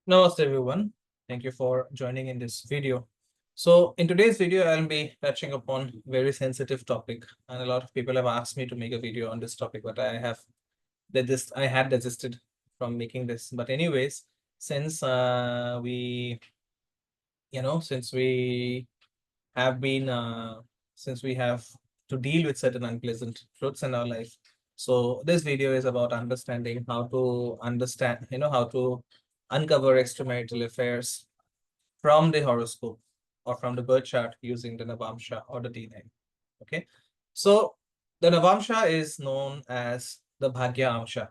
Namaste everyone. Thank you for joining in this video. So in today's video, I'll be touching upon very sensitive topic, and a lot of people have asked me to make a video on this topic, but I had desisted from making this. But anyways, since since we have been since we have to deal with certain unpleasant truths in our life, so this video is about understanding how to understand, how to uncover extramarital affairs from the horoscope or from the birth chart using the Navamsha or the D9. Okay. So the Navamsha is known as the Bhagya Amsha.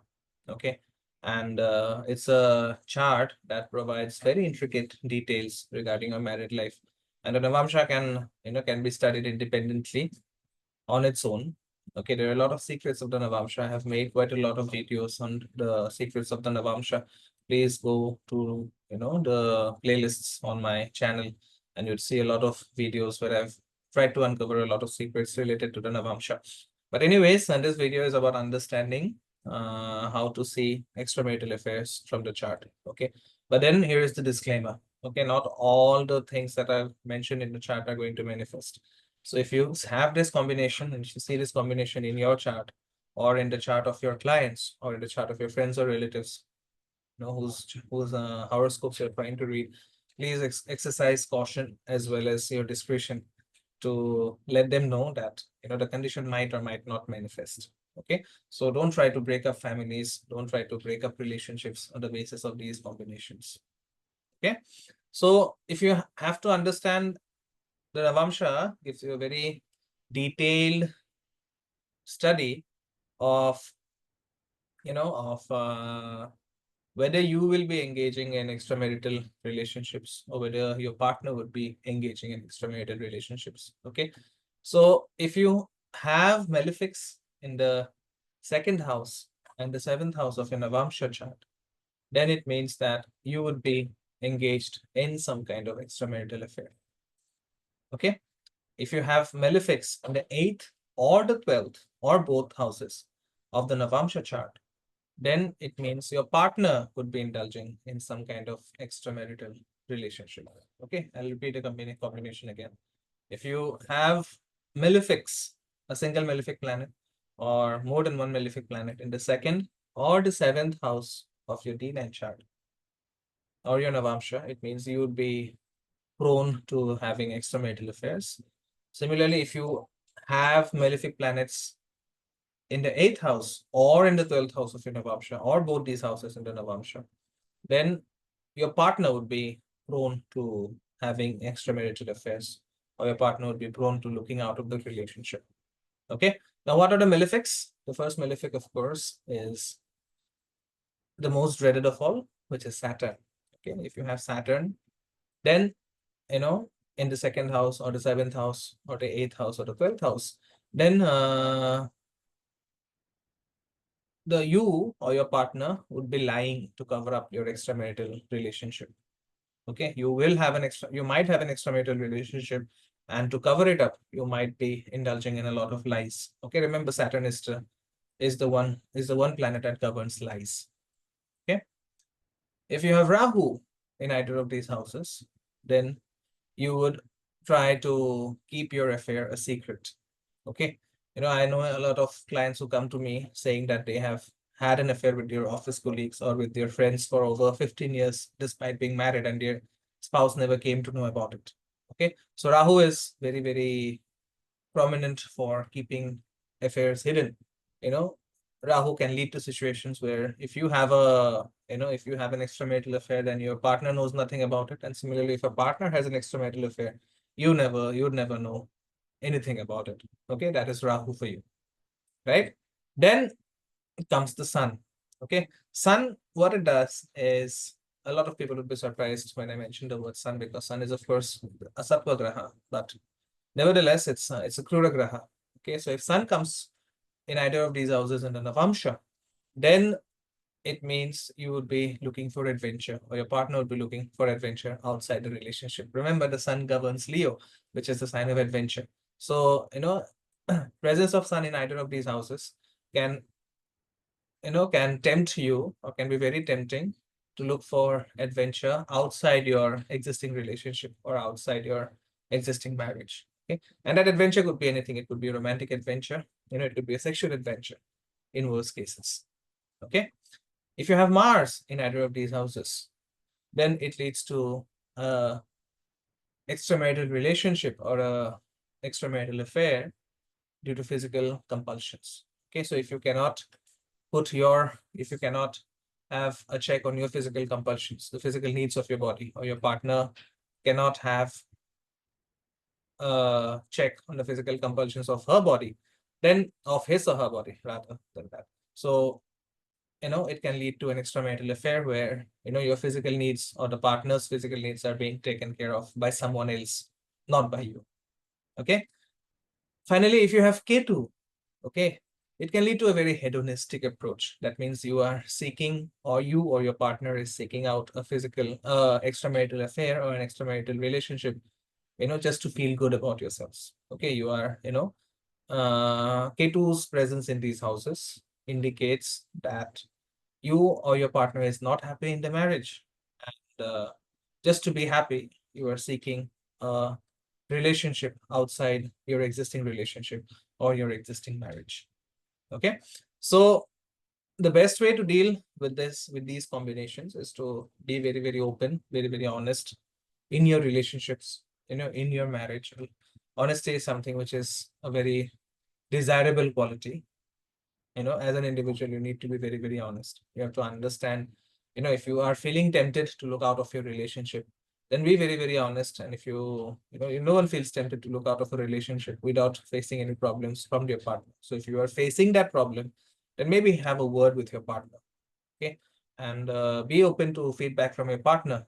Okay. And it's a chart that provides very intricate details regarding your married life. And the Navamsha can be studied independently on its own. Okay, there are a lot of secrets of the Navamsha. I have made quite a lot of videos on the secrets of the Navamsha. Please go to the playlists on my channel, and you'd see a lot of videos where I've tried to uncover a lot of secrets related to the Navamsha. But anyways, and this video is about understanding how to see extramarital affairs from the chart. Okay, but then here is the disclaimer. Okay, not all the things that I've mentioned in the chart are going to manifest. So if you have this combination and you see this combination in your chart or in the chart of your clients or in the chart of your friends or relatives, whose horoscopes you're trying to read, please exercise caution as well as your discretion to let them know that the condition might or might not manifest. Okay, so don't try to break up families, don't try to break up relationships on the basis of these combinations. Okay, so if you have to understand, the Navamsha gives you a very detailed study of whether you will be engaging in extramarital relationships or whether your partner would be engaging in extramarital relationships. Okay, so if you have malefics in the second house and the seventh house of your Navamsha chart, then it means that you would be engaged in some kind of extramarital affair. Okay, if you have malefics in the 8th or the 12th or both houses of the Navamsha chart, then it means your partner could be indulging in some kind of extramarital relationship. Okay, I'll repeat the combination again. If you have malefics, a single malefic planet or more than one malefic planet in the second or the seventh house of your D9 chart or your Navamsha, it means you would be prone to having extramarital affairs. Similarly, if you have malefic planets in the 8th house or in the 12th house of your Navamsha or both these houses in the Navamsha, then your partner would be prone to having extramarital affairs, or your partner would be prone to looking out of the relationship. Okay. Now, what are the malefics? The first malefic, of course, is the most dreaded of all, which is Saturn. Okay. If you have Saturn, then in the second house or the seventh house or the 8th house or the 12th house, then you or your partner would be lying to cover up your extramarital relationship. Okay, you might have an extramarital relationship, and to cover it up, you might be indulging in a lot of lies. Okay, remember Saturn is the one planet that governs lies. Okay, if you have Rahu in either of these houses, then you would try to keep your affair a secret. Okay, I know a lot of clients who come to me saying that they have had an affair with their office colleagues or with their friends for over 15 years despite being married, and their spouse never came to know about it. Okay, so Rahu is very, very prominent for keeping affairs hidden. you know Rahu can lead to situations where if you have an extramarital affair, then your partner knows nothing about it, and similarly, if a partner has an extramarital affair, you'd never know anything about it. Okay, that is Rahu for you, right? Then comes the sun. Okay, sun, what it does is, a lot of people would be surprised when I mention the word sun, because sun is, of course, a sattva graha, but nevertheless, it's a krura graha. Okay, so if sun comes in either of these houses in the Navamsha, then it means you would be looking for adventure, or your partner would be looking for adventure outside the relationship. Remember, the sun governs Leo, which is the sign of adventure. So, presence of sun in either of these houses can tempt you, or can be very tempting to look for adventure outside your existing relationship or outside your existing marriage. Okay. And that adventure could be anything. It could be a romantic adventure, it could be a sexual adventure in worst cases. Okay. If you have Mars in either of these houses, then it leads to a extramarital relationship or a extramarital affair due to physical compulsions. Okay, so if you cannot have a check on your physical compulsions, the physical needs of your body, or your partner cannot have a check on the physical compulsions of her body, then of his or her body rather than that. So, it can lead to an extramarital affair where, your physical needs or the partner's physical needs are being taken care of by someone else, not by you. Okay. Finally, if you have Ketu, okay, it can lead to a very hedonistic approach. That means you are seeking, or you or your partner is seeking out a physical extramarital affair or an extramarital relationship, just to feel good about yourselves. Okay, you are, Ketu's presence in these houses indicates that you or your partner is not happy in the marriage. And just to be happy, you are seeking a relationship outside your existing relationship or your existing marriage. Okay, so the best way to deal with these combinations is to be very, very open, very, very honest in your relationships, in your marriage. Honesty is something which is a very desirable quality. As an individual, you need to be very, very honest. You have to understand, if you are feeling tempted to look out of your relationship, then be very, very honest. And if no one feels tempted to look out of a relationship without facing any problems from your partner. So if you are facing that problem, then maybe have a word with your partner. Okay. And be open to feedback from your partner,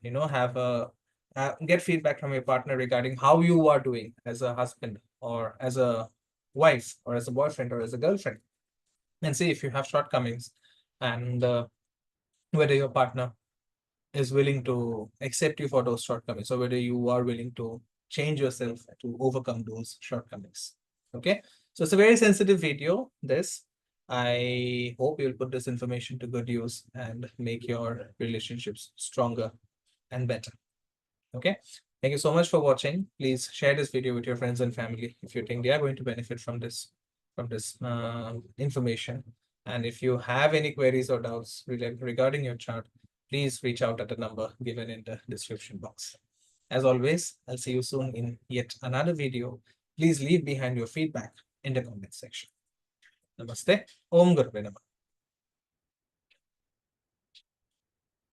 get feedback from your partner regarding how you are doing as a husband or as a wife or as a boyfriend or as a girlfriend, and see if you have shortcomings, and whether your partner is willing to accept you for those shortcomings, or whether you are willing to change yourself to overcome those shortcomings. Okay, so it's a very sensitive video, this. I hope you'll put this information to good use and make your relationships stronger and better. Okay, thank you so much for watching. Please share this video with your friends and family if you think they are going to benefit from this information. And if you have any queries or doubts regarding your chart, please reach out at the number given in the description box. As always, I'll see you soon in yet another video. Please leave behind your feedback in the comment section. Namaste. Om Gurve Namah.